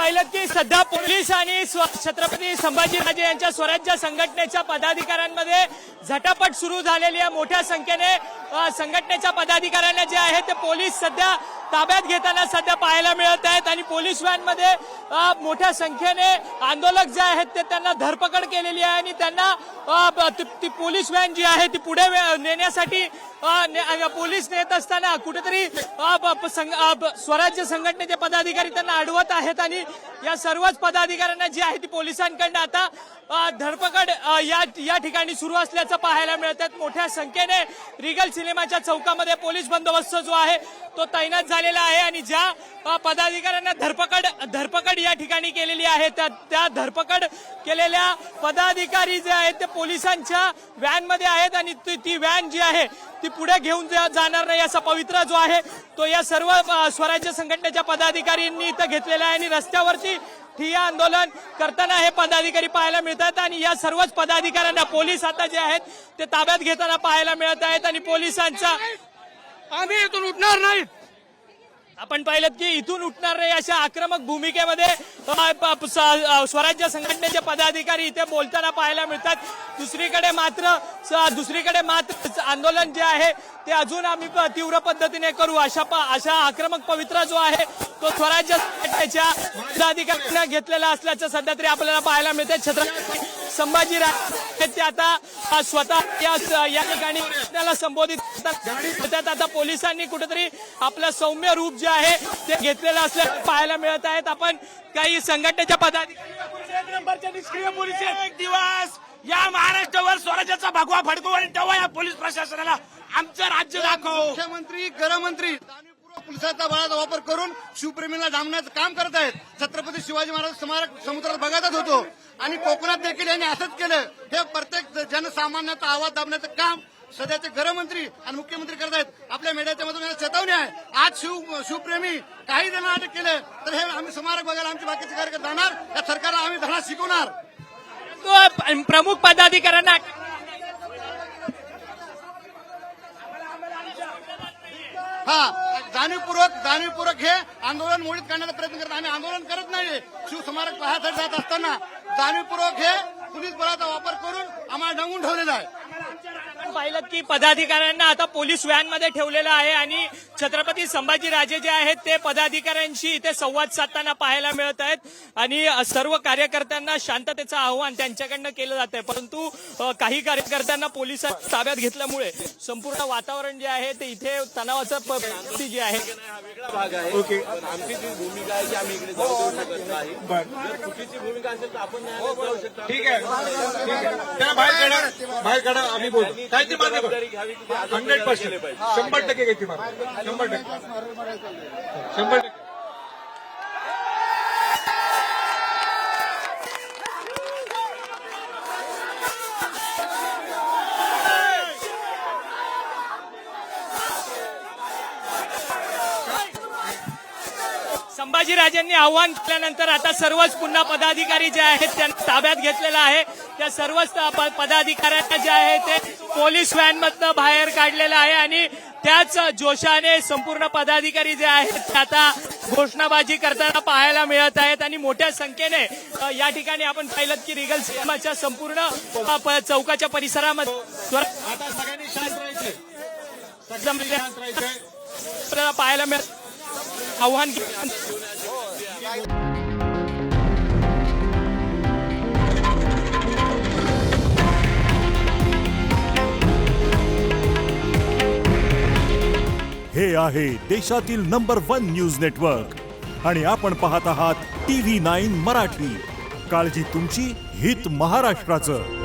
पाहिलं की सध्या पोलीस आणि छत्रपती संभाजीराजे यांच्या स्वराज्य संघटनेच्या पदाधिकाऱ्यांमध्ये झटापट सुरू झालेली आहे। मोठ्या संख्येने संघटनेच्या पदाधिकाऱ्यांना जे आहे ते पोलीस सध्या ताब्यात घेताना सध्या पाहायला मिळत आहेत आणि पोलीस व्हॅनमध्ये मोठ्या संख्येने आंदोलक जे आहेत ते त्यांना धरपकड केलेली आहे आणि त्यांना ती पोलीस व्हॅन जी आहे ती पुढे नेण्यासाठी पोलीस नेत असताना कुठेतरी स्वराज्य संघटनेचे पदाधिकारी त्यांना अडवत आहेत आणि या सर्वच पदाधिकाऱ्यांना जी आहे ती पोलिसांकडून आता धरपकड या ठिकाणी सुरू असल्याचं पाहायला मिळत आहे। मोठ्या संख्येने रिगल सिनेमाच्या चौकामध्ये पोलीस बंदोबस्त जो आहे तो तैनात झालेला आहे आणि ज्या पदाधिकाऱ्यांना धरपकड या ठिकाणी केलेली आहे त्या धरपकड केलेल्या पदाधिकारी जे आहेत ते पोलिसांच्या व्हॅनमध्ये आहेत आणि ती व्हॅन जी आहे ती पुढे घेऊन जाणार नाही असा पवित्रा जो आहे तो या सर्व स्वराज्य संघटनेच्या पदाधिकाऱ्यांनी इथं घेतलेला आहे आणि रस्त्यावरती ठिय्या आंदोलन करताना हे पदाधिकारी पाहायला मिळतात आणि या सर्वच पदाधिकाऱ्यांना पोलीस आता जे आहेत ते ताब्यात घेताना पाहायला मिळत आहेत आणि पोलिसांचा आम्ही इथून उठणार नाहीत। आपण पाहिलं की इथून उठणार नाही अशा आक्रमक भूमिकेमध्ये स्वराज्य संघटनेचे पदाधिकारी इथे बोलताना पाहायला मिळतात। दुसरीकडे मात्र आंदोलन जे आहे ते अजून आम्ही तीव्र पद्धतीने करू अशा आक्रमक पवित्रा जो आहे तो स्वराज्य संघटनेच्या पदाधिकाऱ्यांना घेतलेला असल्याचं सध्या तरी आपल्याला पाहायला मिळते। छत्रपती संभाजीराजे ते आता स्वतः या ठिकाणी त्याला संबोधित करतात। आता पोलिसांनी कुठेतरी आपलं सौम्य रूप जे आहे ते घेतलेलं असल्याचं पाहायला मिळत आहेत। आपण काही संघटनेच्या पदाधिकारी निष्क्रिय पोलीस एक दिवस या महाराष्ट्रावर स्वराज्याचा भगवा फडकू आणि तेव्हा या पोलीस प्रशासनाला आमचं राज्य दाखव। मुख्यमंत्री गृहमंत्री जाणीवपूर्वक पोलिसांचा बळाचा वापर करून शिवप्रेमीला डांबण्याचं काम करत आहेत। छत्रपती शिवाजी महाराज स्मारक समुद्रात बघतच होतो आणि कोकणात देखील यांनी असंच केलं। हे प्रत्येक जनसामान्याचा आवाज दाबण्याचं काम सध्याचे गृहमंत्री आणि मुख्यमंत्री करत आहेत। आपल्या मीडियाच्या मधून चेतावणी आहे, आज शिवप्रेमी काही जण अटक केले तर हे आम्ही स्मारक बघायला आमचे बाकीचे कार्यकर्ते जाणार, या सरकारला आम्ही धडा शिकवणार। प्रमुख पदाधिकाऱ्यांना जाणीवपूर्वक हे आंदोलन मोडीत काढण्याचा प्रयत्न करत। आम्ही आंदोलन करत नाही, शिवस्मारक पाहण्यासाठी जात असताना जाणीवपूर्वक हे पोलीस बळाचा वापर करून आम्हाला डांबून ठेवलेला आहे। पाहिलं की पदाधिकाऱ्यांना आता पोलीस व्हॅन मध्ये ठेवलेलं आहे आणि छत्रपती संभाजीराजे जे आहेत ते पदाधिकाऱ्यांशी इथे संवाद साधताना पाहायला मिळत आहेत आणि सर्व कार्यकर्त्यांना शांततेचं आव्हान त्यांच्याकडनं केलं जात आहे। परंतु काही कार्यकर्त्यांना पोलिसांनी ताब्यात घेतल्यामुळे संपूर्ण वातावरण जे आहे ते इथे तणावाचं परिस्थिती जी आहे भाग आहे। ओके, आमची जी भूमिका आहे की आम्ही इकडे जाऊ शकत नाही। जर चुकीची भूमिका असेल तर आपण न्यायालयात जाऊ शकतो। ठीक आहे, त्या बाहेर काढा आम्ही बोलू काय ती मान्य 100% 100% घ्यायची मान्य 100%। संभाजीराजेंनी आव्हान केल्यानंतर आता सर्वच पुन्हा पदाधिकारी जे आहेत त्यांना ताब्यात घेतलेला आहे। त्या सर्वच पदाधिकाऱ्यांना जे आहे ते पोलीस व्हॅन मधनं बाहेर काढलेलं आहे आणि त्याच जोशाने संपूर्ण पदाधिकारी जे आहेत ते आता घोषणाबाजी करताना पाहायला मिळत आहेत आणि मोठ्या संख्येने या ठिकाणी आपण पाहिलं की रिगल सिनेमाच्या संपूर्ण चौकाच्या परिसरामध्ये आता सगळ्यांनी शांत राहायचं, पाहायला मिळत आव्हान हे आहे देशातील नंबर 1 न्यूज नेटवर्क आणि आपण पाहत आहात TV9 मराठी। काळजी तुमची, हित महाराष्ट्राचं।